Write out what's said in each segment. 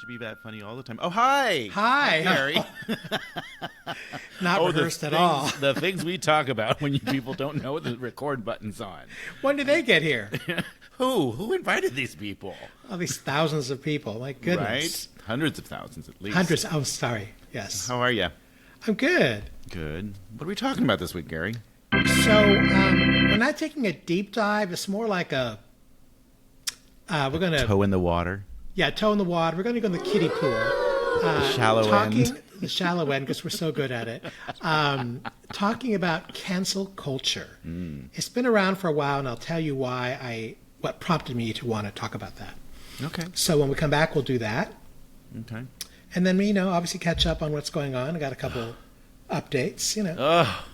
should be that funny all the time. Oh, hi. Hi. Gary. Not rehearsed at all. The things we talk about when you people don't know the record button's on. When did they get here? Who invited these people? All these thousands of people. My goodness. Right? Hundreds of thousands at least. Hundreds. Oh, sorry. Yes. How are you? I'm good. Good. What are we talking about this week, Gary? So we're not taking a deep dive. It's more like a... we're going to... Toe in the water. Yeah, toe in the water. We're going to go in the kiddie pool. The shallow end. The shallow end, because we're so good at it. Talking about cancel culture. It's been around for a while, and I'll tell you what prompted me to want to talk about that. Okay. So when we come back, we'll do that. Okay. And then, obviously catch up on what's going on. I got a couple updates, Oh,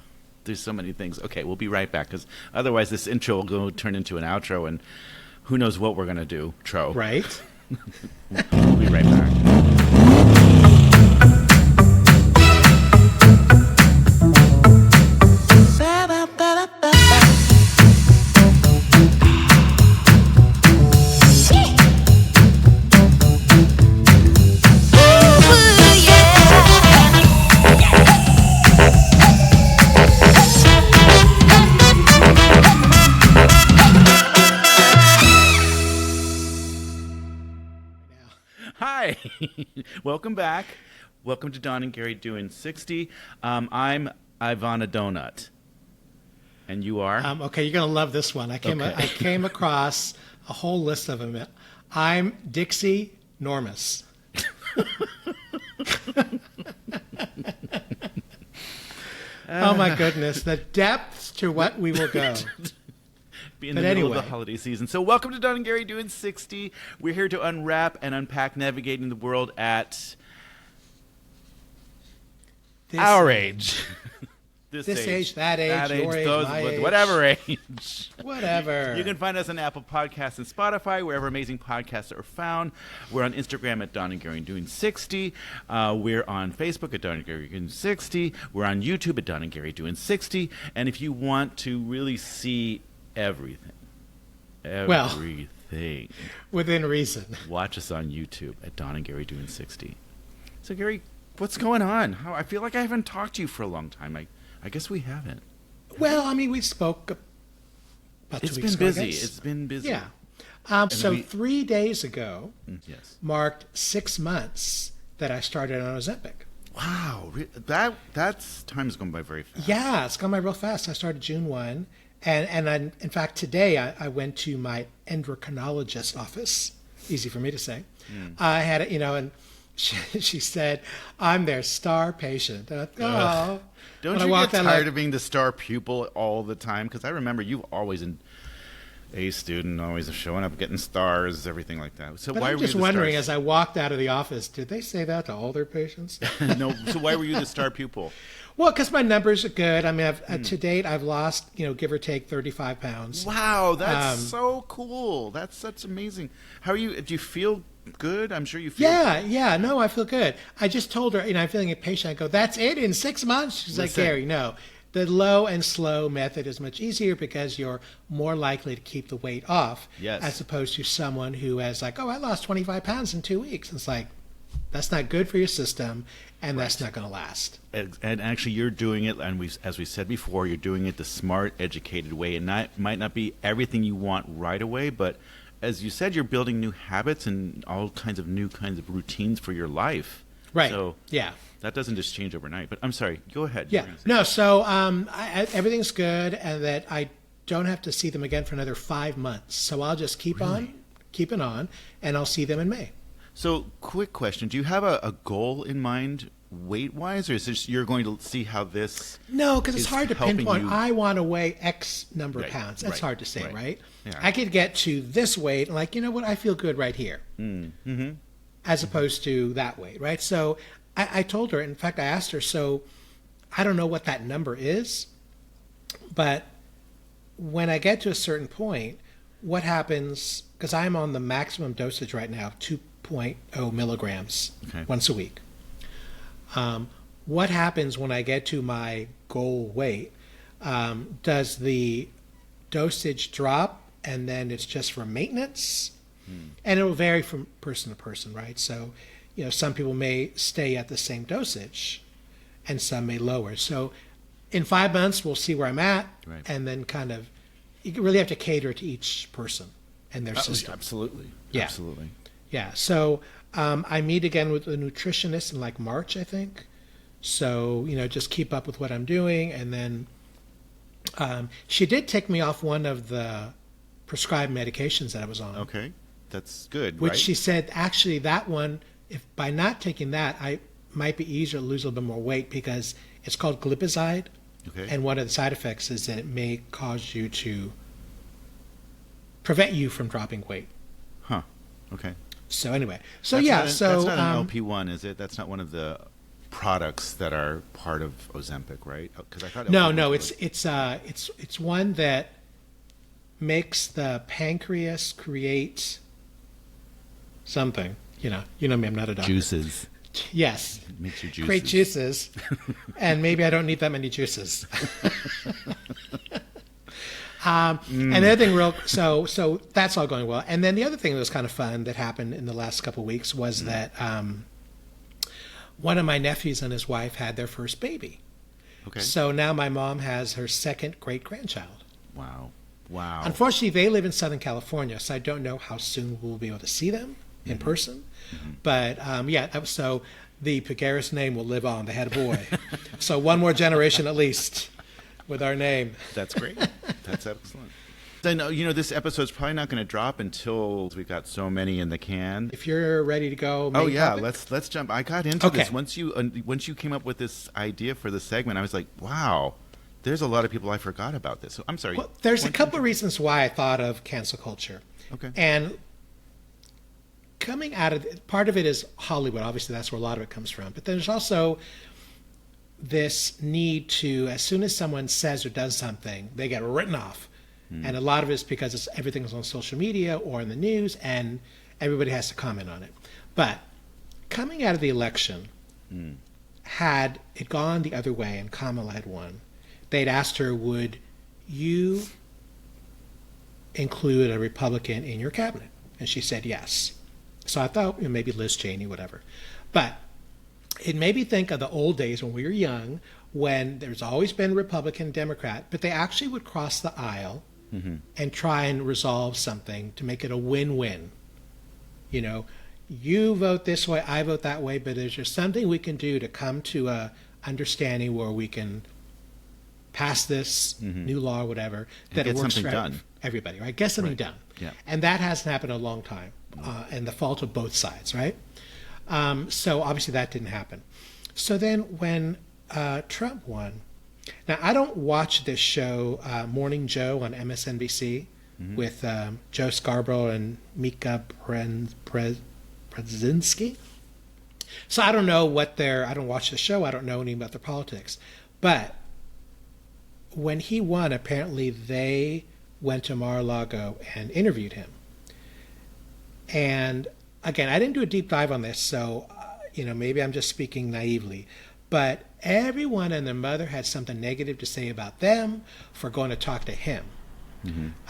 there's so many things. Okay, we'll be right back, because otherwise this intro will turn into an outro, and who knows what we're going to do, Tro. Right. We'll be right back. Hi, welcome back. Welcome to Don and Gary Doing 60. I'm Ivana Donut, and you are? Okay, you're gonna love this one. I came across a whole list of them. I'm Dixie Normus. Oh my goodness, the depths to what we will go. Be in the middle of the holiday season. So welcome to Don and Gary Doing 60. We're here to unwrap and unpack navigating the world at our age. This age, that age, your age, my age. Whatever age. Whatever. You can find us on Apple Podcasts and Spotify, wherever amazing podcasts are found. We're on Instagram at Don and Gary Doing 60. We're on Facebook at Don and Gary Doing 60. We're on YouTube at Don and Gary Doing 60. And if you want to really see everything, within reason, watch us on YouTube at Don and Gary Doing 60. So, Gary, what's going on? I feel like I haven't talked to you for a long time. I guess we haven't. Well, we spoke about 2 weeks ago. It's been busy. Yeah. So 3 days ago marked 6 months that I started on Ozempic. Wow. That's time has gone by very fast. Yeah, it's gone by real fast. I started June 1. And in fact, today I went to my endocrinologist office. Easy for me to say. I had it, and she said, "I'm their star patient." And I thought, oh. Don't you get tired of being the star pupil all the time? Because I remember you always an A student, always showing up, getting stars, everything like that. So why I'm were you just wondering, as I walked out of the office, did they say that to all their patients? No. So why were you the star pupil? Well, because my numbers are good. To date, I've lost, give or take 35 pounds. Wow, that's so cool. That's amazing. How are you? Do you feel good? I'm sure you feel good. Yeah. No, I feel good. I just told her, I'm feeling impatient. I go, that's it in 6 months? She's like, Gary, no. The low and slow method is much easier because you're more likely to keep the weight off as opposed to someone who has I lost 25 pounds in 2 weeks. It's like, that's not good for your system, and that's not going to last. And actually, you're doing it, and as we said before, you're doing it the smart, educated way. And that might not be everything you want right away, but as you said, you're building new habits and all kinds of new kinds of routines for your life. Right. So yeah, that doesn't just change overnight. But I'm sorry, go ahead. Yeah. No. So everything's good, and that I don't have to see them again for another 5 months. So I'll just keep on, and I'll see them in May. So, quick question. Do you have a goal in mind weight-wise, or is this you're going to see how this No, because it's hard to pinpoint. You... I want to weigh X number of pounds. That's hard to say, right? Yeah. I could get to this weight, and you know what? I feel good right here. As opposed to that weight, right? So I told her, in fact, I asked her, so I don't know what that number is, but when I get to a certain point, what happens, because I'm on the maximum dosage right now, 2.0 milligrams once a week. What happens when I get to my goal weight? Does the dosage drop and then it's just for maintenance? And it will vary from person to person, right? So some people may stay at the same dosage and some may lower. So in 5 months, we'll see where I'm at. Right. And then kind of, you really have to cater to each person and their system. Absolutely. Yeah. Absolutely. Yeah. So I meet again with a nutritionist in like March, I think. So, just keep up with what I'm doing. And then she did take me off one of the prescribed medications that I was on. Okay. That's good, Which right? she said, actually, that one, if by not taking that, I might be easier to lose a little bit more weight because it's called glipizide. Okay. And one of the side effects is that it may cause you to prevent you from dropping weight. Huh. Okay. So anyway, That's yeah, not so that's not an LP1, is it? That's not one of the products that are part of Ozempic, right? Because I thought no, was it's one that makes the pancreas create something. You know me, I'm not a doctor. juices. Yes, It makes your juices. create juices, and maybe I don't need that many juices. And the other thing, so that's all going well. And then the other thing that was kind of fun that happened in the last couple of weeks was that one of my nephews and his wife had their first baby. Okay. So now my mom has her second great-grandchild. Wow. Wow. Unfortunately, they live in Southern California, so I don't know how soon we'll be able to see them in person. But so the Pagaris name will live on. They had a boy. So one more generation at least with our name. That's great. That's excellent. I know, this episode's probably not going to drop until we've got so many in the can. If you're ready to go, Oh main yeah, topic? let's jump. I got into Okay. this once you came up with this idea for the segment. I was like, wow, there's a lot of people I forgot about this. So I'm sorry. Well, there's a Why don't couple you- of reasons why I thought of cancel culture. Okay. And coming out of part of it is Hollywood. Obviously, that's where a lot of it comes from. But there's also this need to, as soon as someone says or does something, they get written off. And a lot of it is because everything's on social media or in the news, and everybody has to comment on it. But coming out of the election, had it gone the other way and Kamala had won, they'd asked her, would you include a Republican in your cabinet? And she said yes. So I thought maybe Liz Cheney, whatever. But it made me think of the old days when we were young, when there's always been Republican, Democrat, but they actually would cross the aisle and try and resolve something to make it a win-win. You vote this way, I vote that way, but is there something we can do to come to a understanding where we can pass this new law or whatever that get it works something for done. everybody, right? Get something done. Yeah. And that hasn't happened in a long time, and the fault of both sides, right? So obviously that didn't happen. So then when Trump won, now I don't watch this show, Morning Joe on MSNBC with Joe Scarborough and Mika Brzezinski. So I don't know I don't watch the show, I don't know anything about their politics. But when he won, apparently they went to Mar-a-Lago and interviewed him. And again, I didn't do a deep dive on this, so maybe I'm just speaking naively, but everyone and their mother had something negative to say about them for going to talk to him.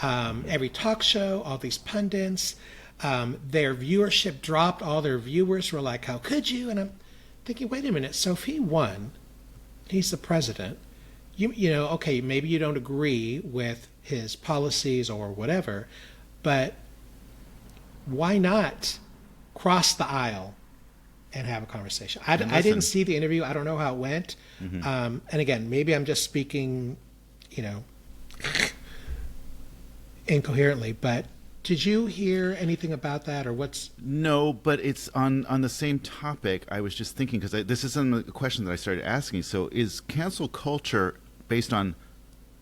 Every talk show, all these pundits, their viewership dropped. All their viewers were like, how could you? And I'm thinking, wait a minute, so if he won, he's the president, okay, maybe you don't agree with his policies or whatever, but why not cross the aisle and have a conversation? I didn't see the interview. I don't know how it went. And again, maybe I'm just speaking, incoherently, but did you hear anything about that or what's... No, but it's on the same topic. I was just thinking, because this is a question that I started asking. So is cancel culture based on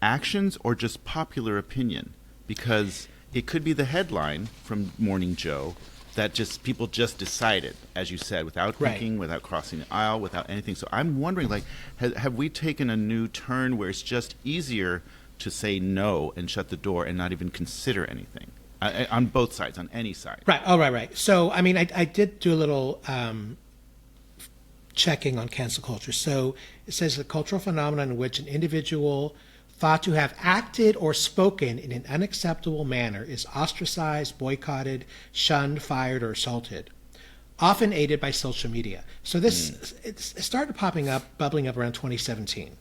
actions or just popular opinion? Because it could be the headline from Morning Joe that just people just decided, as you said, without thinking, without crossing the aisle, without anything. So I'm wondering, have we taken a new turn where it's just easier to say no and shut the door and not even consider anything on both sides, on any side? Right. Oh, right. So, I mean, I did do a little checking on cancel culture. So it says a cultural phenomenon in which an individual thought to have acted or spoken in an unacceptable manner is ostracized, boycotted, shunned, fired, or assaulted. often aided by social media. So this it started bubbling up around 2017.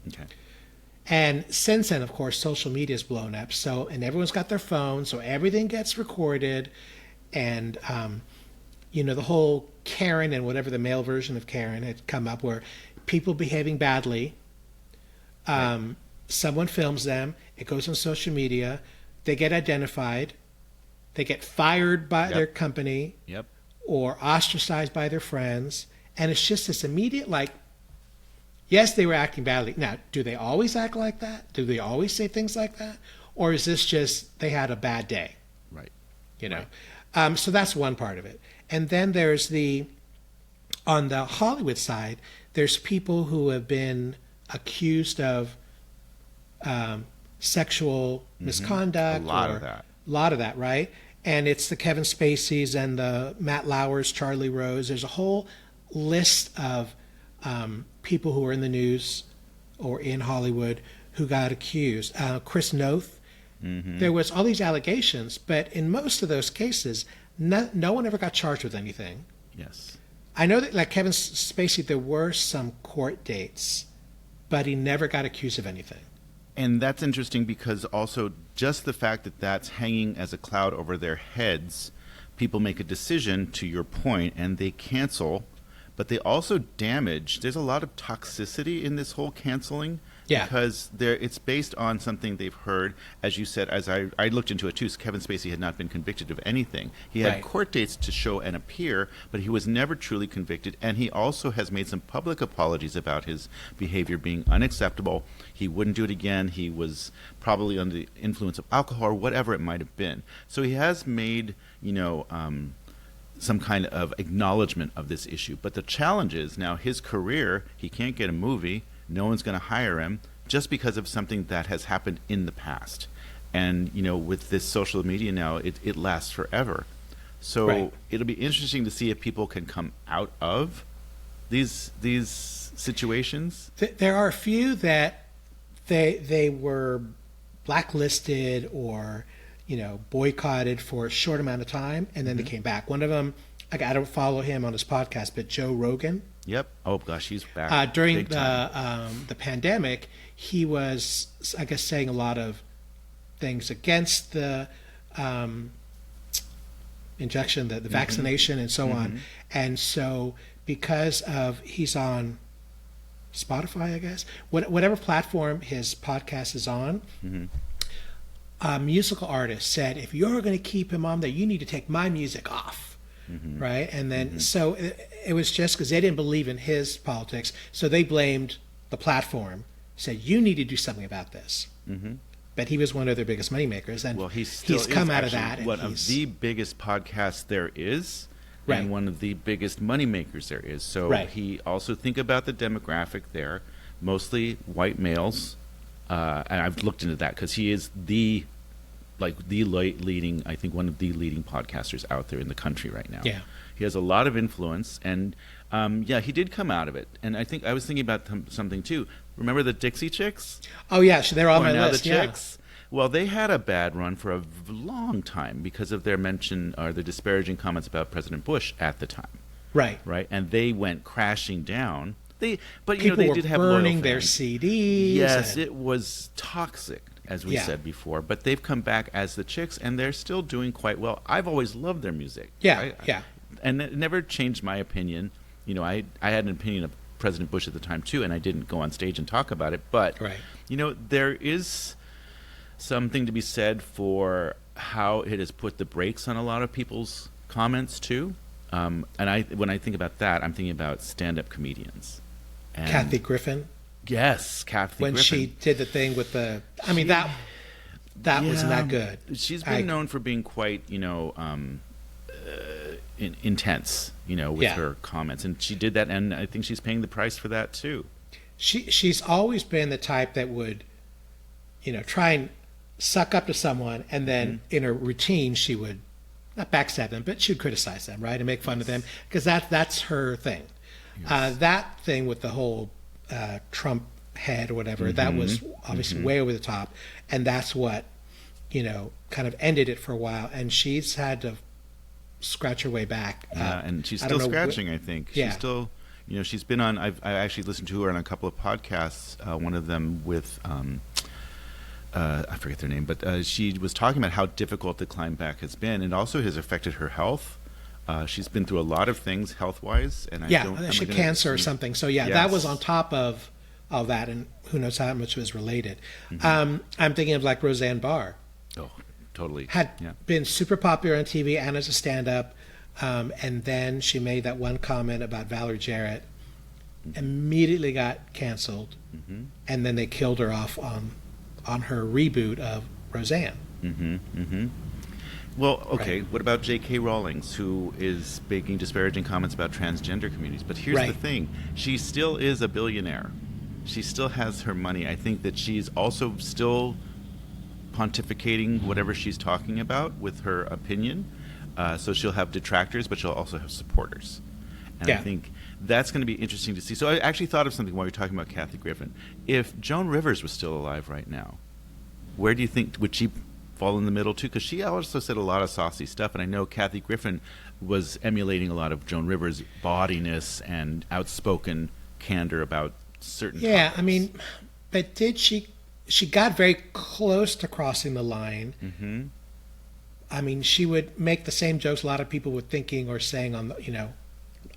Okay. And since then, of course, social media has blown up. So, and everyone's got their phone, so everything gets recorded. And, the whole Karen and whatever the male version of Karen had come up where people behaving badly, someone films them, it goes on social media, they get identified, they get fired by their company or ostracized by their friends. And it's just this immediate, like, yes, they were acting badly. Now, do they always act like that? Do they always say things like that? Or is this just they had a bad day? Right. So that's one part of it. And then there's on the Hollywood side, there's people who have been accused of sexual misconduct. A lot of that. A lot of that, right? And it's the Kevin Spaceys and the Matt Lauers, Charlie Rose. There's a whole list of people who were in the news or in Hollywood who got accused. Chris Noth. There was all these allegations, but in most of those cases, no one ever got charged with anything. Yes. I know that, like Kevin Spacey, there were some court dates, but he never got accused of anything. And that's interesting because also just the fact that that's hanging as a cloud over their heads, people make a decision, to your point, and they cancel, but they also damage. There's a lot of toxicity in this whole canceling. Yeah. Because it's based on something they've heard. As you said, as I looked into it too, Kevin Spacey had not been convicted of anything. He had court dates to show and appear, but he was never truly convicted. And he also has made some public apologies about his behavior being unacceptable. He wouldn't do it again. He was probably under the influence of alcohol or whatever it might have been. So he has made, some kind of acknowledgement of this issue. But the challenge is now his career, he can't get a movie. No one's going to hire him just because of something that has happened in the past. And, with this social media now, it lasts forever. So it'll be interesting to see if people can come out of these situations. There are a few that they were blacklisted or, boycotted for a short amount of time, and then they came back. One of them, I don't follow him on his podcast, but Joe Rogan. Yep. Oh gosh, he's back. During the pandemic, he was, I guess, saying a lot of things against the injection, the vaccination, and so on. And so, because of he's on Spotify, I guess, whatever platform his podcast is on. A musical artist said, if you're going to keep him on there, you need to take my music off. Right. And then so it was just because they didn't believe in his politics. So they blamed the platform, said, you need to do something about this. But he was one of their biggest moneymakers. And he's come out of that. One of the biggest podcasts there is. And one of the biggest moneymakers there is. So he also think about the demographic there, mostly white males. And I've looked into that because he is leading, I think one of the leading podcasters out there in the country right now. Yeah. He has a lot of influence, and he did come out of it. And I was thinking about something too. Remember the Dixie Chicks? Oh yeah, so they're on my list. The Chicks. Well, they had a bad run for a long time because of their mention or the disparaging comments about President Bush at the time. Right. And they went crashing down. They did have burning their CDs. Yes, it was toxic, as we said before. But they've come back as the Chicks, and they're still doing quite well. I've always loved their music. And it never changed my opinion. I had an opinion of President Bush at the time too, and I didn't go on stage and talk about it. But there is something to be said for how it has put the brakes on a lot of people's comments too. And when I think about that, I'm thinking about stand-up comedians. And Kathy Griffin. Yes, Kathy Griffin. When she did the thing with that wasn't that good. She's been known for being quite, intense, with her comments. And she did that, and I think she's paying the price for that too. She's always been the type that would, try and suck up to someone, and then in her routine she would not backstab them, but she would criticize them, right, and make fun of them, because that's her thing. Yes. That thing with the whole Trump head or whatever, that was obviously way over the top, and that's what kind of ended it for a while. And she's had to scratch her way back. Yeah, and she's I still don't know scratching, I think. Yeah. She's still, she's been on, I actually listened to her on a couple of podcasts, one of them with, I forget their name, but she was talking about how difficult the climb back has been, and also has affected her health. She's been through a lot of things health-wise, and she had cancer or something. So Yes. that was on top of that, and who knows how much was related. I'm thinking of like Roseanne Barr. Oh, totally. Had been super popular on TV and as a stand-up, and then she made that one comment about Valerie Jarrett, immediately got canceled, and then they killed her off on her reboot of Roseanne. Well, okay, what about J.K. Rowling, who is making disparaging comments about transgender communities? But here's the thing. She still is a billionaire. She still has her money. I think that she's also still pontificating whatever she's talking about with her opinion. So she'll have detractors, but she'll also have supporters. And I think that's going to be interesting to see. So I actually thought of something while you're talking about Kathy Griffin. If Joan Rivers was still alive right now, where do you think, would she fall in the middle too? Because she also said a lot of saucy stuff, and I know Kathy Griffin was emulating a lot of Joan Rivers' bawdiness and outspoken candor about certain topics. I mean, but did she got very close to crossing the line. I mean, she would make the same jokes a lot of people were thinking or saying on the,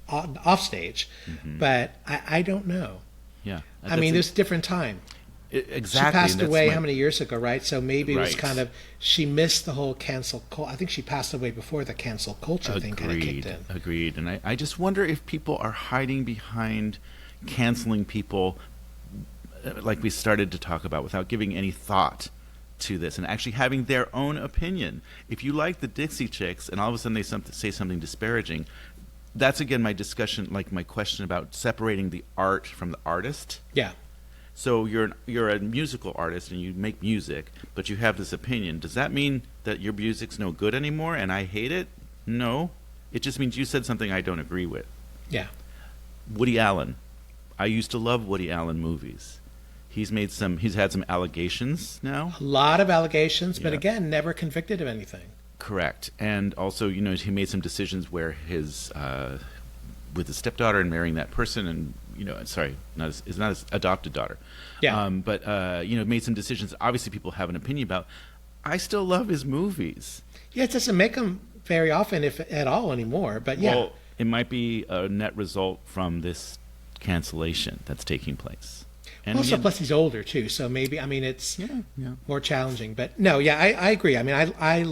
off stage, but I don't know. Yeah, I mean, there's a different time. Exactly. She passed away how many years ago, right? So maybe it was kind of, she missed the whole cancel culture. I think she passed away before the cancel culture thing kind of kicked in. Agreed. And I just wonder if people are hiding behind canceling people like we started to talk about without giving any thought to this and actually having their own opinion. If you like the Dixie Chicks and all of a sudden they say something disparaging, that's again my discussion, like my question about separating the art from the artist. Yeah. So you're a musical artist and you make music, but you have this opinion. Does that mean that your music's no good anymore and I hate it? No. It just means you said something I don't agree with. Yeah. Woody Allen. I used to love Woody Allen movies. He's had some allegations now. A lot of allegations, but again, never convicted of anything. Correct. And also, he made some decisions where his with his stepdaughter and marrying that person, and sorry, it's not his adopted daughter. Yeah. But made some decisions. Obviously, people have an opinion about. I still love his movies. Yeah, it doesn't make them very often, if at all, anymore. But well, it might be a net result from this cancellation that's taking place. And also, plus he's older too, so maybe it's more challenging. But no, I agree. I mean, I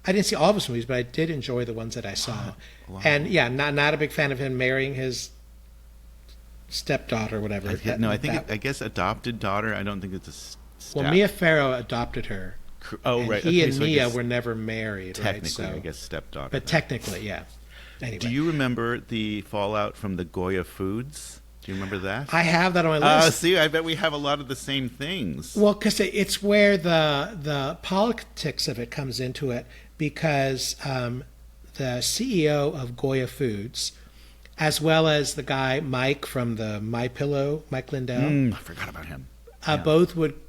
didn't see all of his movies, but I did enjoy the ones that I saw. Wow. And not a big fan of him marrying his stepdaughter or whatever. I guess adopted daughter. I don't think it's a step. Well, Mia Farrow adopted her. Oh, right. He and Mia were never married. Technically, right? I guess stepdaughter. But technically, yeah. Anyway. Do you remember the fallout from the Goya Foods? Do you remember that? I have that on my list. See, I bet we have a lot of the same things. Well, because it's where the politics of it comes into it, because the CEO of Goya Foods, as well as the guy Mike from the MyPillow, Mike Lindell. I forgot about him. Both would,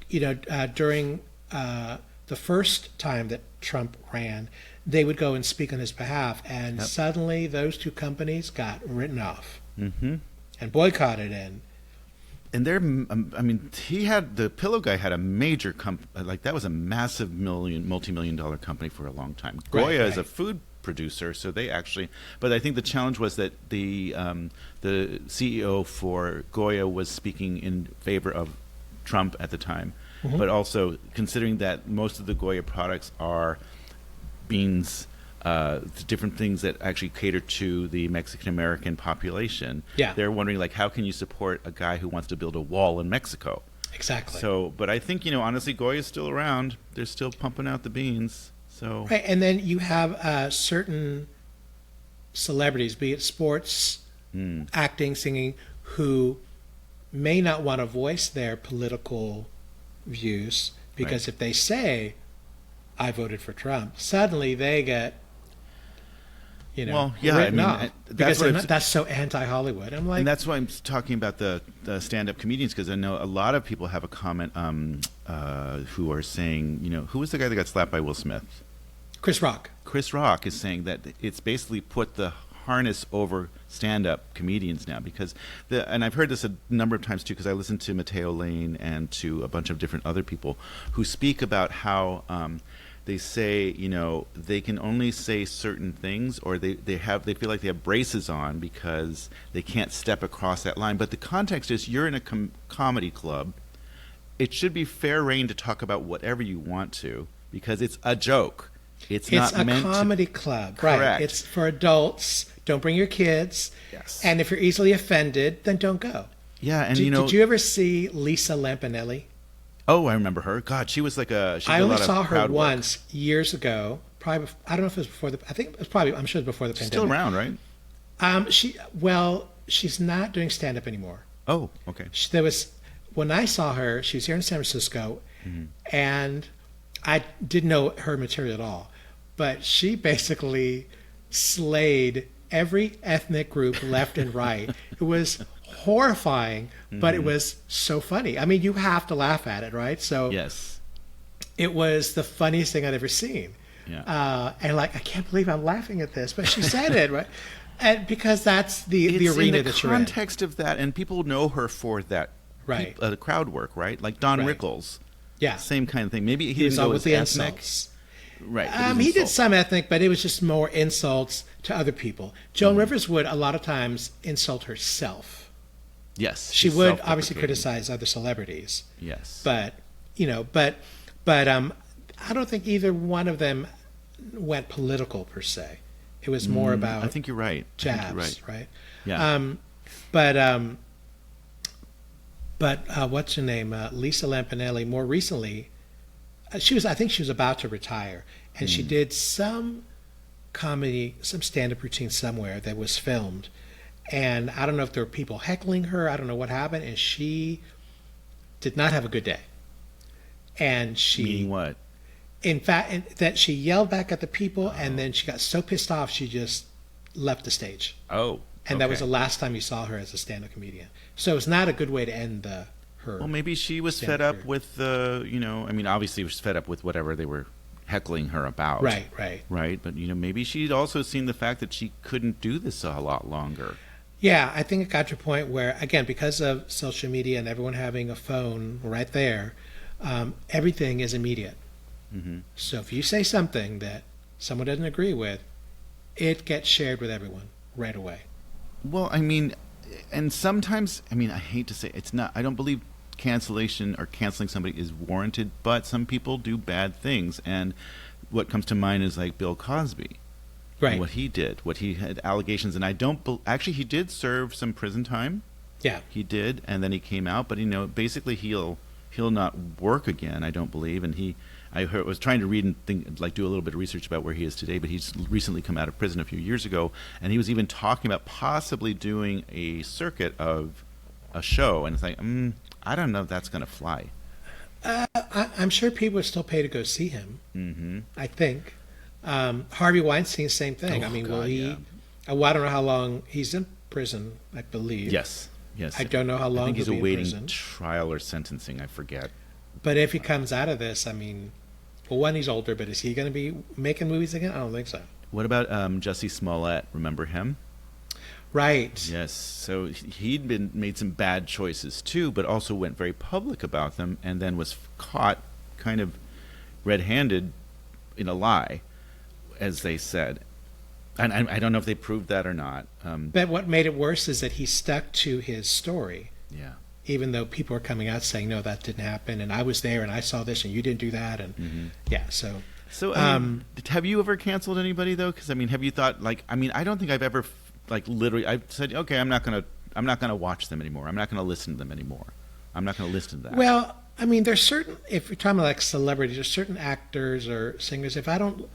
during the first time that Trump ran, they would go and speak on his behalf, and suddenly those two companies got written off. And boycotted and he had the Pillow guy had a major that was a massive multi-million-dollar company for a long time. Goya is a food producer, so they actually. But I think the challenge was that the CEO for Goya was speaking in favor of Trump at the time, but also considering that most of the Goya products are beans. Different things that actually cater to the Mexican-American population. Yeah. They're wondering, how can you support a guy who wants to build a wall in Mexico? Exactly. So, but I think, honestly, Goya's still around. They're still pumping out the beans. So. Right, and then you have certain celebrities, be it sports, acting, singing, who may not want to voice their political views, because if they say, I voted for Trump, suddenly they get written off, because that's so anti-Hollywood. I'm like, and that's why I'm talking about the stand-up comedians, because I know a lot of people have a comment who are saying, who was the guy that got slapped by Will Smith? Chris Rock. Chris Rock is saying that it's basically put the harness over stand-up comedians now, because and I've heard this a number of times too, because I listen to Matteo Lane and to a bunch of different other people who speak about how they say, they can only say certain things, or they feel like they have braces on because they can't step across that line. But the context is, you're in a comedy club. It should be fair reign to talk about whatever you want to, because it's a joke. It's not a meant comedy to... club, Correct. right? It's for adults. Don't bring your kids. Yes. And if you're easily offended, then don't go. Yeah, and did you ever see Lisa Lampanelli? Oh, I remember her. God, she was like a... I only saw her once years ago. Probably, I don't know if it was before I think it was probably. I'm sure it was before the She's pandemic. still around, right? She's not doing stand up anymore. Oh, okay. When I saw her, she was here in San Francisco, and I didn't know her material at all. But she basically slayed every ethnic group left and right. It was horrifying, but it was so funny. I mean, you have to laugh at it, right? So Yes. it was the funniest thing I'd ever seen. Yeah. And I can't believe I'm laughing at this, but she said it, right? And because that's the arena that you're in. In the context of that, and people know her for that, Right. The crowd work, right? Like Don Right. Rickles. Yeah. Same kind of thing. Maybe He was didn't on go with as the ethnic. insults. Right. but He his did insult. some ethnic, but it was just more insults to other people. Joan Rivers would a lot of times insult herself. Yes. She she's would obviously self-deprecating. criticize other celebrities, Yes. but I don't think either one of them went political per se. It was more about I think you're right. I think jabs, you're right. right? Yeah. But what's her name? Lisa Lampanelli. More recently, I think she was about to retire, and she did some comedy, some stand-up routine somewhere that was filmed, and I don't know if there were people heckling her. I don't know what happened, and she did not have a good day. And she, Meaning what? in fact, that she yelled back at the people, and then she got so pissed off she just left the stage. Oh. And that was the okay. last time you saw her as a stand-up comedian. So it's not a good way to end her. Well, maybe she was stand-up fed up career. with obviously was fed up with whatever they were heckling her about. Right. Right. But, maybe she'd also seen the fact that she couldn't do this a lot longer. Yeah, I think it got to a point where, again, because of social media and everyone having a phone right there, everything is immediate. Mm-hmm. So if you say something that someone doesn't agree with, it gets shared with everyone right away. Well, and sometimes, I hate to say it's not, I don't believe cancellation or canceling somebody is warranted, but some people do bad things. And what comes to mind is like Bill Cosby. Right. What he did, what he had allegations, and actually he did serve some prison time. Yeah. He did, and then he came out, but basically he'll not work again, I don't believe. And I was trying to read and do a little bit of research about where he is today, but he's recently come out of prison a few years ago, and he was even talking about possibly doing a circuit of a show, and it's like, I don't know if that's going to fly. I'm sure people would still pay to go see him. Mm-hmm. I think. Harvey Weinstein, same thing. Oh, will God, he? yeah. Well, I don't know how long he's in prison. I believe. Yes. I don't know how long I think he's he'll be in awaiting prison. trial or sentencing. I forget. But if he comes out of this, one, he's older, but is he going to be making movies again? I don't think so. What about Jussie Smollett? Remember him? Right. Yes. So he'd made some bad choices too, but also went very public about them, and then was caught kind of red-handed in a lie, as they said. And I don't know if they proved that or not. But what made it worse is that he stuck to his story. Yeah. Even though people are coming out saying, no, that didn't happen, and I was there, and I saw this, and you didn't do that, and yeah, so... So, have you ever canceled anybody though? Because have you thought I don't think I've ever literally I've said, okay, I'm not gonna watch them anymore. I'm not gonna listen to them anymore. I'm not gonna listen to that. Well, there's certain, if you're talking about celebrities, there's certain actors or singers, if I don't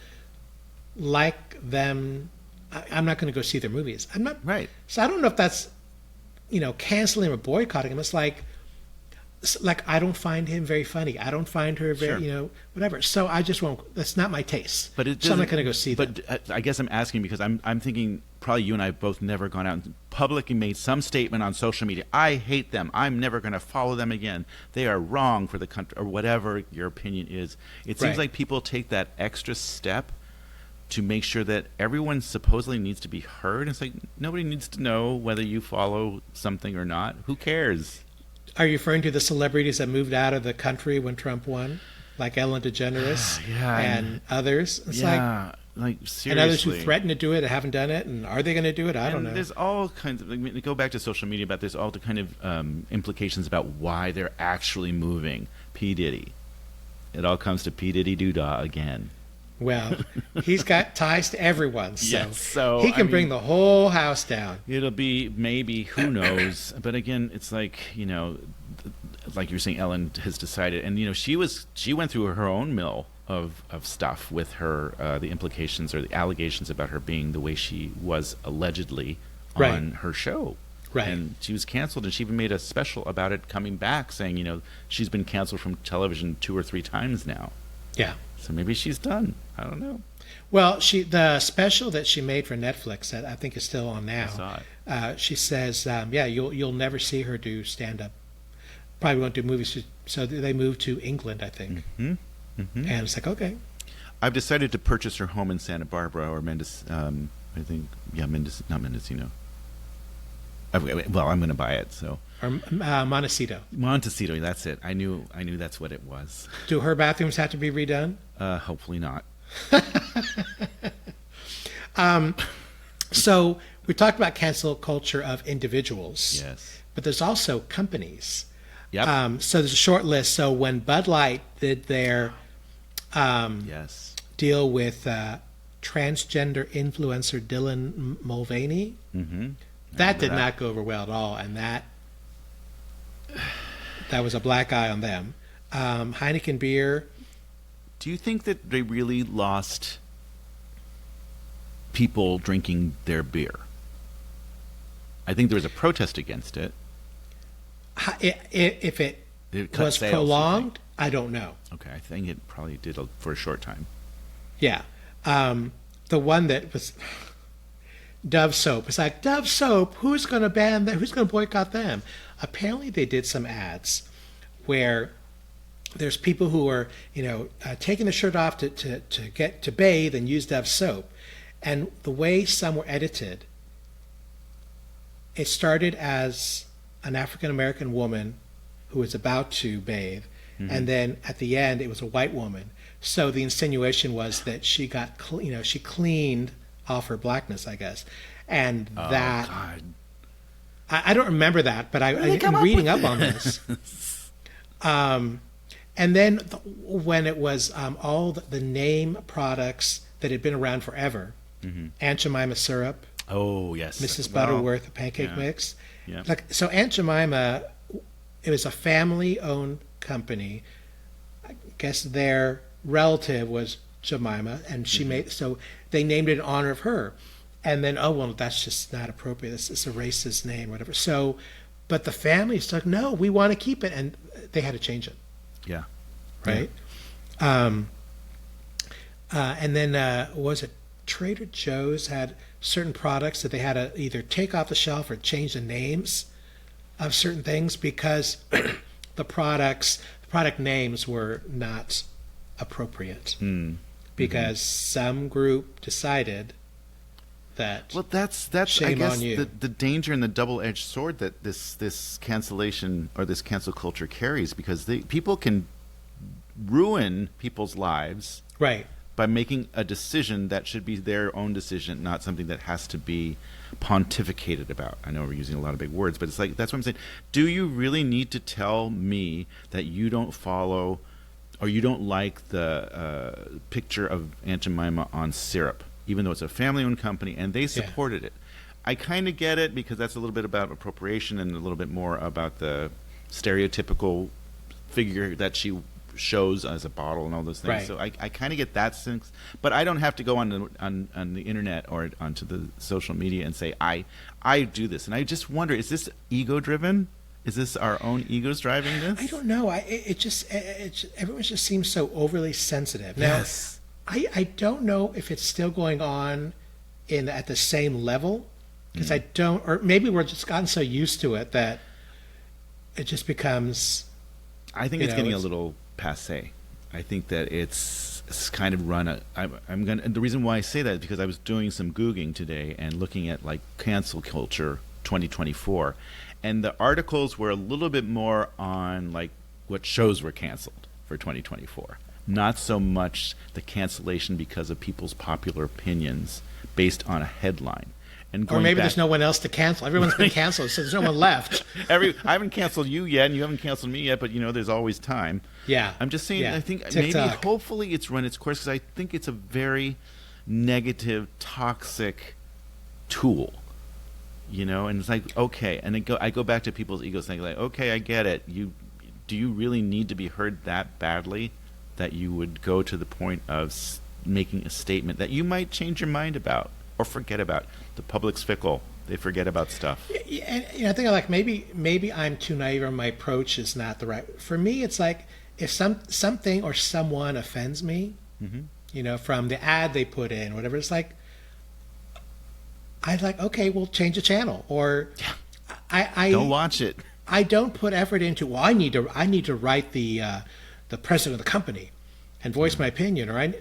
like them, I'm not going to go see their movies. I'm not right. So I don't know if that's canceling or boycotting him. It's like I don't find him very funny. I don't find her very Sure. whatever. So I just won't. That's not my taste. But it so I'm not doesn't- going to go see them. But I guess I'm asking because I'm thinking probably you and I have both never gone out and publicly made some statement on social media. I hate them. I'm never going to follow them again. They are wrong for the country, or whatever your opinion is. It seems Right. like people take that extra step to make sure that everyone supposedly needs to be heard. It's like nobody needs to know whether you follow something or not. Who cares? Are you referring to the celebrities that moved out of the country when Trump won, like Ellen DeGeneres and others? It's like seriously. And others who threaten to do it and haven't done it, and are they going to do it? I don't know. There's all kinds of, go back to social media, but there's all the kind of implications about why they're actually moving. P. Diddy. It all comes to P. Diddy Doodah again. Well, he's got ties to everyone, so, yes, so he can bring the whole house down. It'll be maybe, who knows? But again, it's like, like you're saying, Ellen has decided, and she went through her own mill of stuff with her, the implications or the allegations about her being the way she was allegedly on her show. Right. And she was canceled, and she even made a special about it coming back, saying, she's been canceled from television 2 or 3 times now. Yeah. So maybe she's done. I don't know. Well, the special that she made for Netflix that I think is still on now. I saw it. She says, you'll never see her do stand up. Probably won't do movies. So they moved to England, I think. Mm-hmm. Mm-hmm. And it's like, okay. I've decided to purchase her home in Santa Barbara or not Mendocino. Well, I'm going to buy it. So. Or Montecito. Montecito, that's it. I knew that's what it was. Do her bathrooms have to be redone? Hopefully not. So we talked about cancel culture of individuals. Yes. But there's also companies. Yep. So there's a short list. So when Bud Light did their deal with transgender influencer Dylan Mulvaney, that did not go over well at all, and that was a black eye on them. Heineken beer. Do you think that they really lost people drinking their beer? I think there was a protest against it. If it was prolonged, I don't know. Okay, I think it probably did for a short time. Yeah. The one that was Dove soap. It's like, Dove soap, who's going to ban that? Who's going to boycott them? Apparently they did some ads where there's people who are, taking the shirt off to bathe and use Dove soap. And the way some were edited, it started as an African-American woman who was about to bathe. Mm-hmm. And then at the end, it was a white woman. So the insinuation was that she got, she cleaned off her blackness, I guess. And that... God. I don't remember that, but I'm reading up on this. And then when it was all the name products that had been around forever, Aunt Jemima syrup. Oh, yes. Mrs. Butterworth, a pancake mix. Yeah. So Aunt Jemima, it was a family-owned company. I guess their relative was Jemima, and she made, so they named it in honor of her. And then, that's just not appropriate. It's a racist name, whatever. So, but the family's like, no, we want to keep it, and they had to change it. Yeah. Right. Yeah. And then was it Trader Joe's had certain products that they had to either take off the shelf or change the names of certain things because the product names were not appropriate because some group decided that. Well, that's shame I guess on you. The danger and the double-edged sword that this cancellation or this cancel culture carries, because people can ruin people's lives by making a decision that should be their own decision, not something that has to be pontificated about. I know we're using a lot of big words, but it's like, that's what I'm saying. Do you really need to tell me that you don't follow or you don't like the picture of Aunt Jemima on syrup, even though it's a family-owned company and they supported it? I kind of get it because that's a little bit about appropriation and a little bit more about the stereotypical figure that she shows as a bottle and all those things. So I kind of get that sense, but I don't have to go on the internet or onto the social media and say I do this. And I just wonder, is this ego driven? Is this our own egos driving this? I don't know. Everyone just seems so overly sensitive. Now, yes. I don't know if it's still going on at the same level because I don't, or maybe we're just gotten so used to it that it just becomes. I think it's getting a little passé. I think that it's kind of run a. I'm gonna. And the reason why I say that is because I was doing some googling today and looking at like cancel culture 2024, and the articles were a little bit more on like what shows were canceled for 2024. Not so much the cancellation because of people's popular opinions based on a headline. And or maybe there's no one else to cancel. Everyone's been canceled, so there's no one left. I haven't canceled you yet, and you haven't canceled me yet, but there's always time. Yeah. I'm just saying, I think TikTok. maybe, hopefully it's run its course, because I think it's a very negative, toxic tool. And it's like, okay, and I go back to people's egos saying, like, okay, I get it. Do you really need to be heard that badly that you would go to the point of making a statement that you might change your mind about or forget about? The public's fickle; they forget about stuff. And I think like maybe I'm too naive, or my approach is not the right. For me, it's like if something or someone offends me, from the ad they put in, whatever. It's like I'd like, okay, we'll change the channel, or I don't watch it. I don't put effort into. Well, I need to write the president of the company and voice my opinion, or I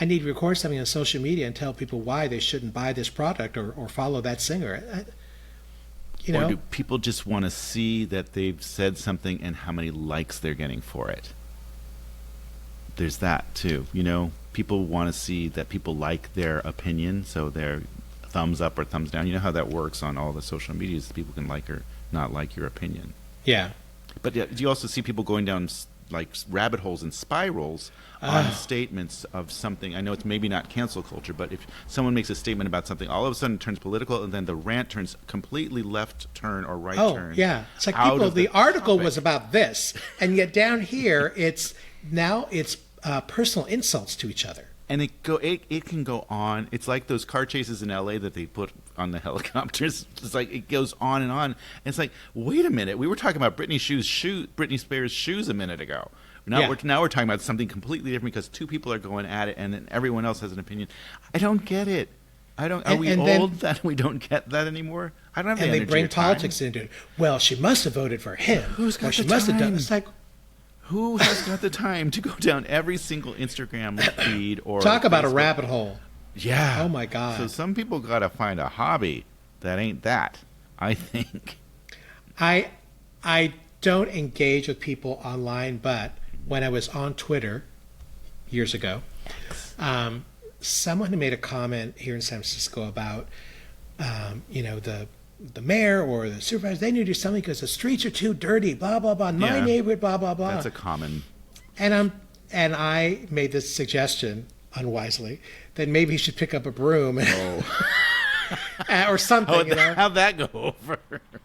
need to record something on social media and tell people why they shouldn't buy this product or follow that singer. Or do people just want to see that they've said something and how many likes they're getting for it? There's that too. People want to see that people like their opinion, so they're thumbs up or thumbs down. You know how that works on all the social medias. People can like or not like your opinion. Yeah. But you also see people going down like rabbit holes and spirals on statements of something. I know it's maybe not cancel culture, but if someone makes a statement about something, all of a sudden it turns political, and then the rant turns completely left turn or right turn. Oh, yeah. It's like people, the article was about this, and yet down here it's personal insults to each other. And it can go on. It's like those car chases in LA that they put on the helicopters. It's like it goes on and on. And it's like, wait a minute, we were talking about Britney Spears' shoes a minute ago. Now we're talking about something completely different because two people are going at it, and then everyone else has an opinion. I don't get it. Are we old that we don't get that anymore? I don't have the energy. And they bring politics into it. Well, she must have voted for him. Who's got the time? It's like, who has got the time to go down every single Instagram feed or talk about Facebook? A rabbit hole? Yeah. Oh my God. So some people got to find a hobby that ain't that, I think. I don't engage with people online, but when I was on Twitter years ago, someone made a comment here in San Francisco about the mayor or the supervisor. They need to do something because the streets are too dirty, blah blah blah. My neighborhood, blah blah blah. That's a common. And I made this suggestion unwisely that maybe he should pick up a broom or something. How'd that go over?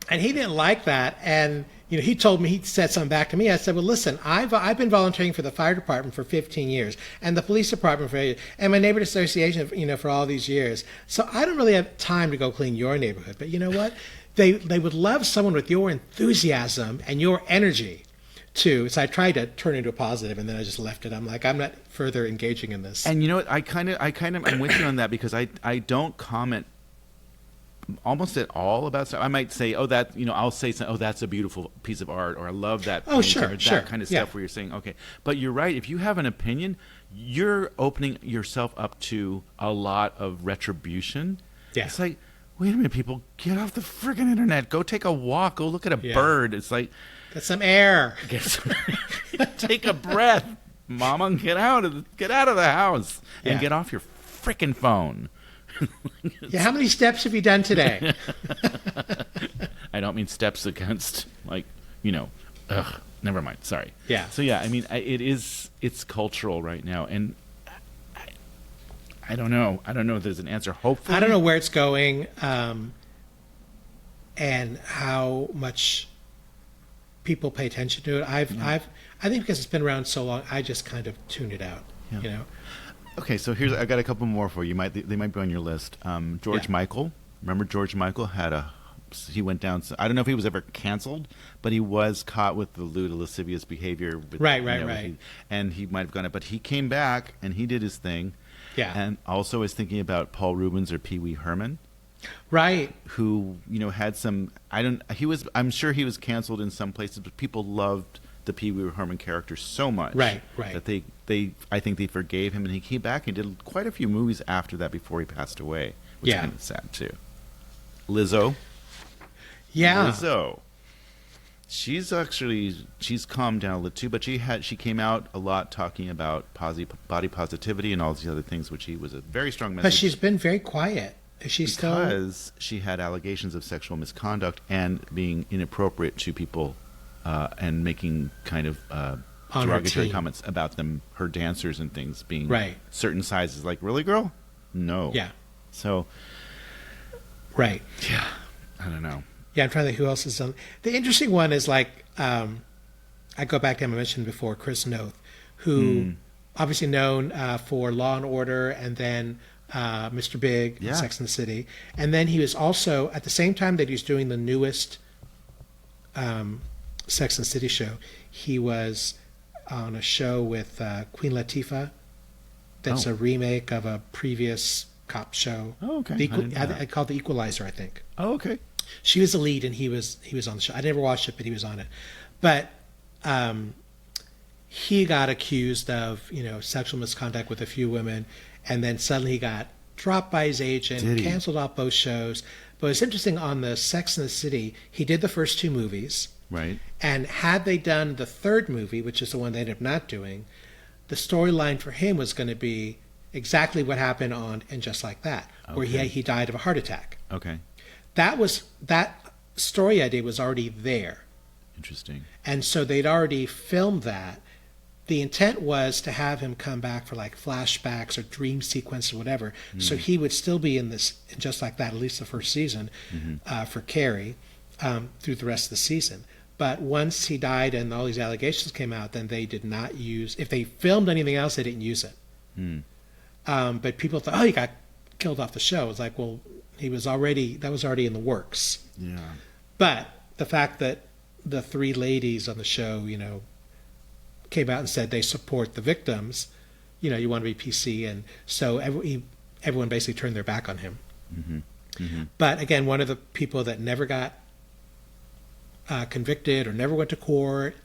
And he didn't like that. And he said something back to me. I said, well, listen, I've been volunteering for the fire department for 15 years and the police department for 8 years and my neighborhood association, for all these years. So I don't really have time to go clean your neighborhood. But you know what? They would love someone with your enthusiasm and your energy too. So I tried to turn it into a positive, and then I just left it. I'm like, I'm not further engaging in this. And you know what? I'm with you on that because I don't comment almost at all about stuff. I might say, I'll say something, that's a beautiful piece of art, or I love that painting, sure, or that kind of stuff where you're saying, okay. But you're right. If you have an opinion, you're opening yourself up to a lot of retribution. Yeah. It's like, wait a minute, people, get off the friggin' internet. Go take a walk. Go look at a bird. It's like, get some air. Take a breath, Mama. Get out of the house and get off your frickin' phone. How many steps have you done today? I don't mean steps against, never mind. Sorry. Yeah. So yeah, I mean, it's cultural right now, and I don't know. I don't know if there's an answer. Hopefully, I don't know where it's going, and how much people pay attention to it. I think because it's been around so long, I just kind of tune it out. Yeah. Okay, so I've got a couple more for you. They might be on your list. George Michael. Remember George Michael he went down. I don't know if he was ever canceled, but he was caught with the lewd, lascivious behavior. Right. And he might have gone up, but he came back and he did his thing. Yeah. And also was thinking about Paul Rubens or Pee Wee Herman. Right. Who, had some, I'm sure he was canceled in some places, but people loved the Pee Wee Herman character so much, Right. that I think they forgave him, and he came back and did quite a few movies after that before he passed away, which is kind of sad too. Lizzo. Yeah. Lizzo. She's calmed down a little too, but she came out a lot talking about body positivity and all these other things, which was a very strong message. But she's been very quiet. Is she because she had allegations of sexual misconduct and being inappropriate to people, and making kind of derogatory comments about her dancers and things being certain sizes. Like, really, girl? No. Yeah. So. Right. Yeah. I don't know. Yeah, I'm trying to think who else is on. The interesting one is I go back to him, I mentioned before, Chris Noth, who obviously known for Law and Order, and then Mr. Big, Sex and the City. And then he was also, at the same time that he was doing the newest Sex and the City show, he was on a show with Queen Latifah that's a remake of a previous cop show. Oh, okay. I called The Equalizer, I think. Oh, okay. She was the lead, and he was on the show. I never watched it, but he was on it. But he got accused of sexual misconduct with a few women, and then suddenly he got dropped by his agent, canceled off both shows. But it's interesting, on the Sex and the City, he did the first two movies. Right. And had they done the third movie, which is the one they ended up not doing, the storyline for him was going to be exactly what happened on And Just Like That, where he died of a heart attack. Okay. That story idea was already there. Interesting. And so they'd already filmed that. The intent was to have him come back for like flashbacks or dream sequence or whatever. So he would still be in this, Just Like That, at least the first season, for Carrie, through the rest of the season. But once he died and all these allegations came out, then they did not use, if they filmed anything else, they didn't use it. But people thought, he got killed off the show. It's like, well, that was already in the works. Yeah. But the fact that the three ladies on the show, came out and said they support the victims, you want to be PC, and so everyone basically turned their back on him. But again, one of the people that never got convicted or never went to court.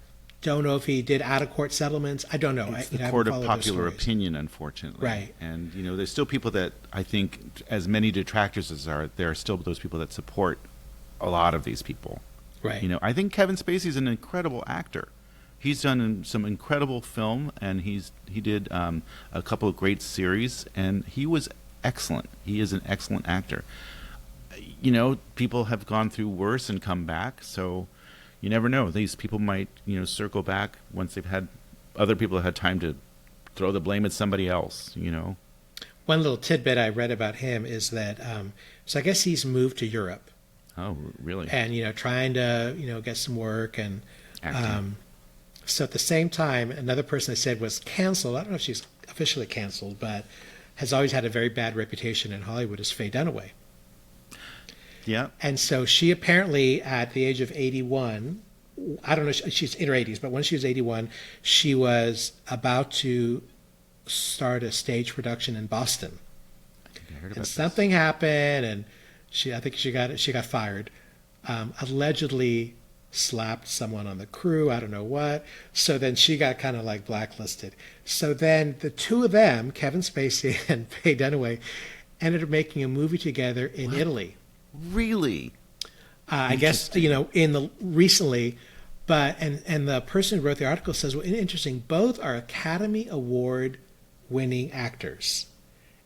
Don't know if he did out-of-court settlements. I don't know. It's the court of popular opinion, unfortunately. Right. And, there's still people that I think, as many detractors as there are still those people that support a lot of these people. Right. I think Kevin Spacey's an incredible actor. He's done some incredible film, and he did a couple of great series, and he was excellent. He is an excellent actor. People have gone through worse and come back, so you never know. These people might, circle back once other people have had time to throw the blame at somebody else, One little tidbit I read about him is that, so I guess he's moved to Europe. Oh, really? And, trying to, get some work. And so at the same time, another person I said was canceled. I don't know if she's officially canceled, but has always had a very bad reputation in Hollywood, is Faye Dunaway. Yeah. And so she apparently, at the age of 81, I don't know, she's in her 80s, but when she was 81, she was about to start a stage production in Boston. I think I heard about and something happened, and I think she got fired. Allegedly slapped someone on the crew, I don't know what. So then she got kind of like blacklisted. So then the two of them, Kevin Spacey and Faye Dunaway, ended up making a movie together in Italy. Really? I guess, recently, but, and the person who wrote the article says, well, interesting, both are Academy Award winning actors.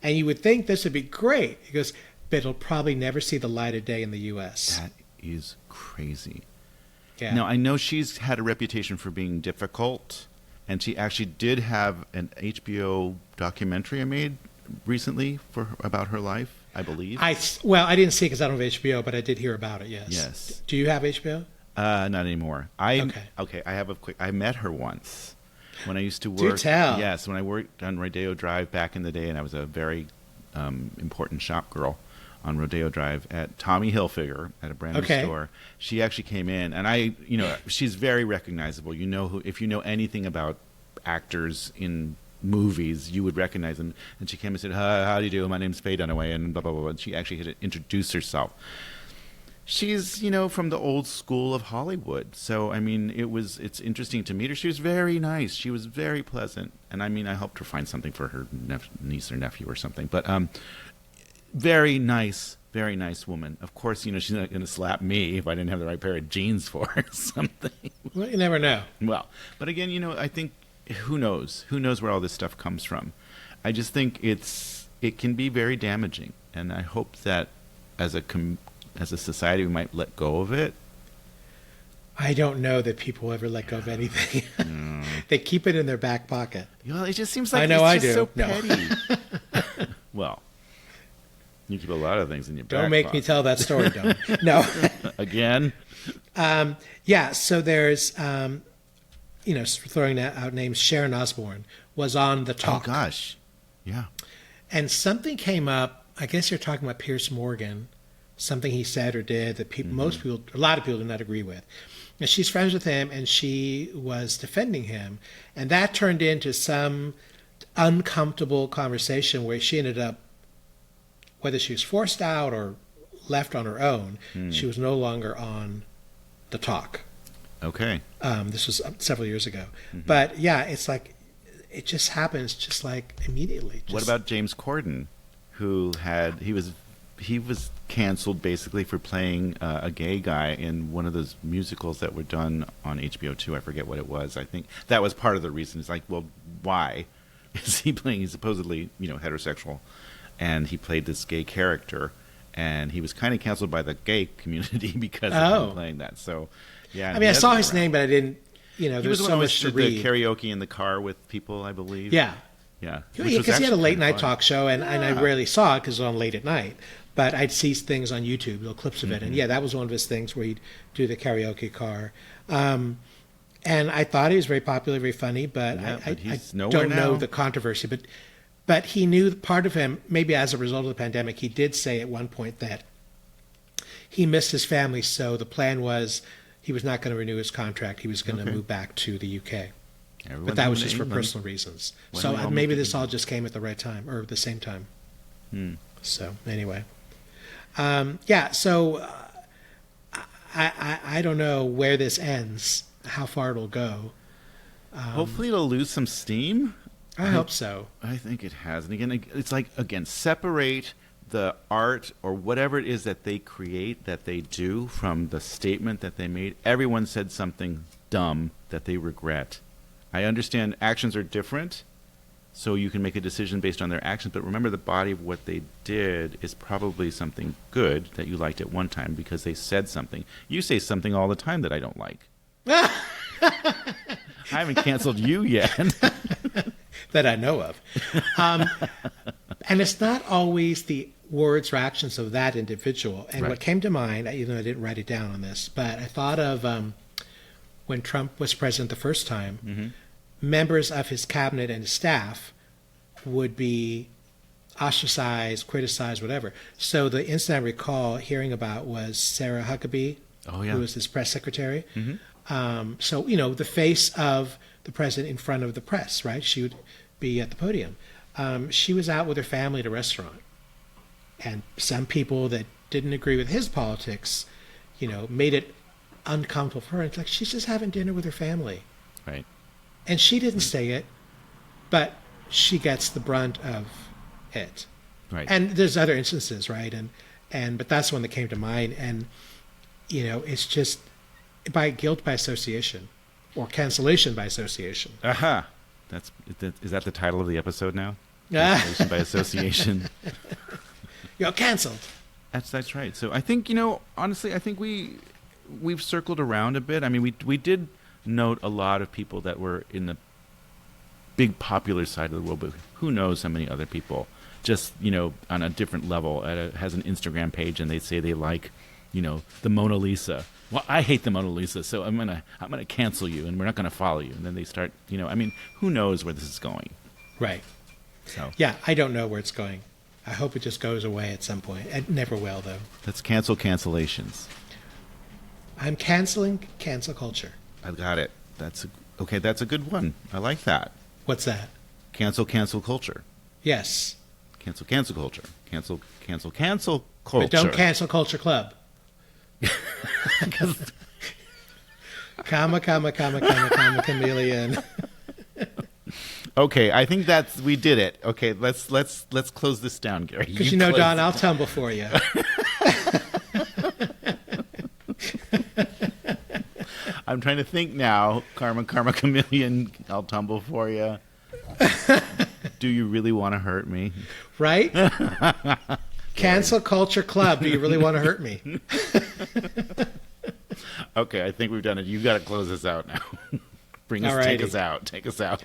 And you would think this would be great. He goes, but it'll probably never see the light of day in the U.S. That is crazy. Yeah. Now, I know she's had a reputation for being difficult, and she actually did have an HBO documentary I made recently about her life, I believe. I didn't see it because I don't have HBO, but I did hear about it, yes. Yes. Do you have HBO? Not anymore. Okay, I met her once when I used to work. Do tell. Yes, when I worked on Rodeo Drive back in the day, and I was a very important shop girl on Rodeo Drive at Tommy Hilfiger at a brand new store. She actually came in, and she's very recognizable. If you know anything about actors in movies, you would recognize them. And she came and said, how do you do? My name's Faye Dunaway, and blah, blah, blah. And she actually had to introduce herself. She's, from the old school of Hollywood. So, I mean, it's interesting to meet her. She was very nice. She was very pleasant. And I mean, I helped her find something for her niece or nephew or something. But very nice woman. Of course, she's not going to slap me if I didn't have the right pair of jeans for her or something. Well, you never know. Well, but again, I think, who knows? Who knows where all this stuff comes from? I just think it can be very damaging. And I hope that as a society, we might let go of it. I don't know that people ever let go of anything. They keep it in their back pocket. It just seems like I it's do. so petty. Well, you keep a lot of things in your back pocket. Don't make me tell that story, Don. No. Again? Yeah, so there's, throwing out names, Sharon Osbourne was on The Talk. Oh, gosh. Yeah. And something came up, I guess you're talking about Piers Morgan, something he said or did that a lot of people do not agree with. And she's friends with him, and she was defending him. And that turned into some uncomfortable conversation where she ended up, whether she was forced out or left on her own, she was no longer on The Talk. Okay. This was several years ago. But yeah, it's like, it just happens just like immediately. What about James Corden, who he was canceled basically for playing a gay guy in one of those musicals that were done on HBO2. I forget what it was. I think that was part of the reason. It's like, well, why is he playing? He's supposedly, heterosexual, and he played this gay character, and he was kind of canceled by the gay community because of him playing that. So, yeah. I mean, I saw his name, but I didn't. There's so much to read. The karaoke in the car with people, I believe. Yeah. Yeah. Because he had a late night talk show, and I rarely saw it because it was on late at night. But I'd see things on YouTube, little clips of it. And yeah, that was one of his things where he'd do the karaoke car. And I thought he was very popular, very funny, but I don't know the controversy. But he knew part of him, maybe as a result of the pandemic, he did say at one point that he missed his family. So the plan was he was not going to renew his contract. He was going to move back to the UK. But that was just for personal reasons. So maybe this all just came at the right time or the same time. So anyway. So I don't know where this ends, how far it'll go. Hopefully it'll lose some steam. I hope so. I think it has. And again, it's like, separate the art or whatever it is that they create, that they do, from the statement that they made. Everyone said something dumb that they regret. I understand actions are different, so you can make a decision based on their actions, but remember the body of what they did is probably something good that you liked at one time because they said something. You say something all the time that I don't like. I haven't canceled you yet. That I know of. And it's not always the words or actions of that individual. And what came to mind, even though I didn't write it down on this, but I thought of when Trump was president the first time, members of his cabinet and his staff would be ostracized, criticized, whatever. So the incident I recall hearing about was Sarah Huckabee, who was his press secretary. So, the face of the president in front of the press, right? She would be at the podium. She was out with her family at a restaurant. And some people that didn't agree with his politics, made it uncomfortable for her. It's like she's just having dinner with her family. Right. And she didn't say it, but she gets the brunt of it. Right. And there's other instances, right? But that's one that came to mind. And, it's just by guilt by association or cancellation by association. Aha. Is that the title of the episode now? Cancellation by association. You're canceled. That's right. So I think, honestly, I think we've circled around a bit. I mean, we did note a lot of people that were in the big popular side of the world, but who knows how many other people just, on a different level has an Instagram page and they say they like, the Mona Lisa. Well, I hate the Mona Lisa, so I'm gonna cancel you and we're not gonna follow you. And then they start, who knows where this is going? Right. So yeah, I don't know where it's going. I hope it just goes away at some point. It never will, though. Let's cancel cancellations. I'm canceling cancel culture. I got it. That's a good one. I like that. What's that? Cancel culture. Yes. Cancel culture. Cancel culture. But don't cancel Culture Club. Comma, comma, comma, comma, comma, chameleon. Okay, I think we did it. Okay, let's close this down, Gary. Because you know, Don, I'll tumble for you. I'm trying to think now. Karma, karma, chameleon. I'll tumble for you. Do you really want to hurt me? Right? Cancel Culture Club. Do you really want to hurt me? Okay, I think we've done it. You got to close us out now. Take us out. Take us out.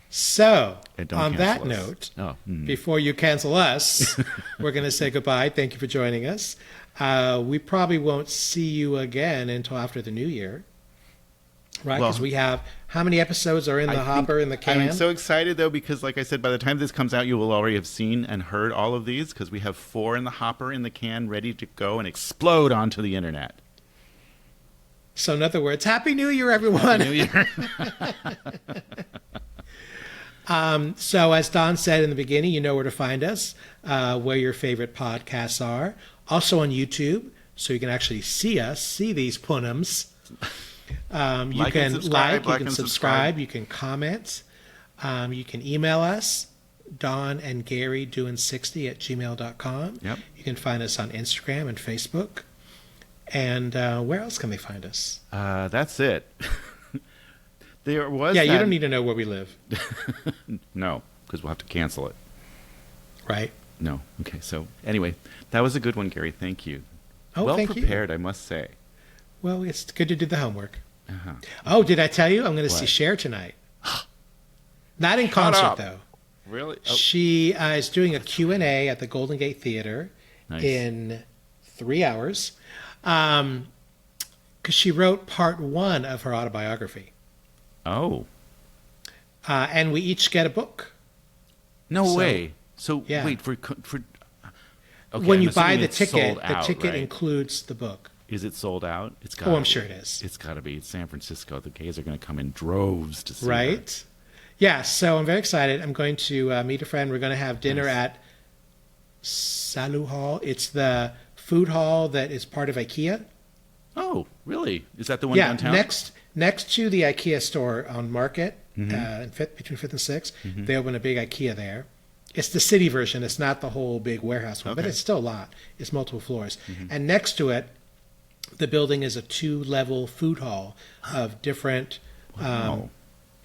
So, And don't on that cancel us. note, before you cancel us, we're going to say goodbye. Thank you for joining us. We probably won't see you again until after the new year, right? Because we have, how many episodes are in the hopper, in the can? I'm so excited, though, because, like I said, by the time this comes out, you will already have seen and heard all of these, because we have 4 in the hopper, in the can, ready to go and explode onto the internet. So, in other words, Happy New Year, everyone. Happy New Year. So, as Don said in the beginning, you know where to find us, where your favorite podcasts are. Also on YouTube, so you can actually see us, see these punums. You can like, you can subscribe, you can comment. You can email us, Don and Gary doing60 at gmail.com. Yep. You can find us on Instagram and Facebook. And where else can they find us? That's it. There was you don't need to know where we live. No, because we'll have to cancel it. Right? No. Okay, so anyway, that was a good one, Gary. Thank you. Oh, well thank prepared, I must say. Well, it's good to do the homework. Uh-huh. Oh, did I tell you? I'm going to see Cher tonight. Not in concert, though. Really? Oh. She is doing a Q&A at the Golden Gate Theater Nice. in 3 hours. Because she wrote part 1 of her autobiography. Oh. And we each get a book. No way. So, yeah. wait, for okay, when I'm you buy assuming the it's ticket, sold the out, ticket right? includes the book. Is it sold out? It's got. Oh, I'm sure it is. It's got to be. It's San Francisco. The gays are going to come in droves to see her. Right? Yeah, so I'm very excited. I'm going to meet a friend. We're going to have dinner at Salu Hall. It's the food hall that is part of IKEA. Oh, really? Is that the one Yeah, downtown? next to the IKEA store on Market, Mm-hmm. between 5th and 6th, they open a big IKEA there. It's the city version. It's not the whole big warehouse one, but Okay. it's still a lot. It's multiple floors. And next to it, the building is a 2-level food hall of different, Wow.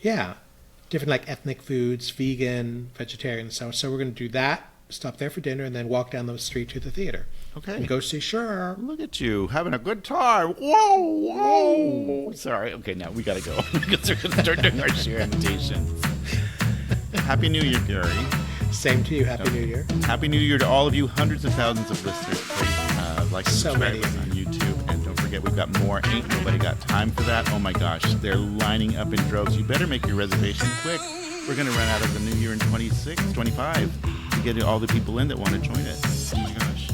different like ethnic foods, vegan, vegetarian, and so on. So we're going to do that, stop there for dinner, and then walk down the street to the theater. Okay. And go see Cher. Look at you having a good time. Whoa, whoa. Sorry. Okay, now we got to go because we're going to start doing our share invitations. Happy New Year, Gary. Same to you. Happy New Year. Happy New Year to all of you, hundreds of thousands of listeners. Please like and So subscribe many us of on YouTube. And don't forget, we've got more. Ain't nobody got time for that. Oh my gosh, they're lining up in droves. You better make your reservation quick. We're going to run out of the New Year in 26, 25 to get all the people in that want to join it. Oh my gosh.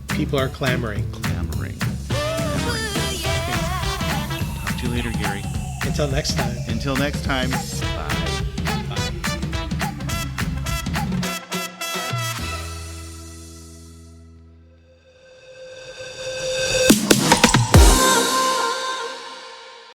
People are clamoring. Clamoring. Okay. Talk to you later, Gary. Until next time. Until next time.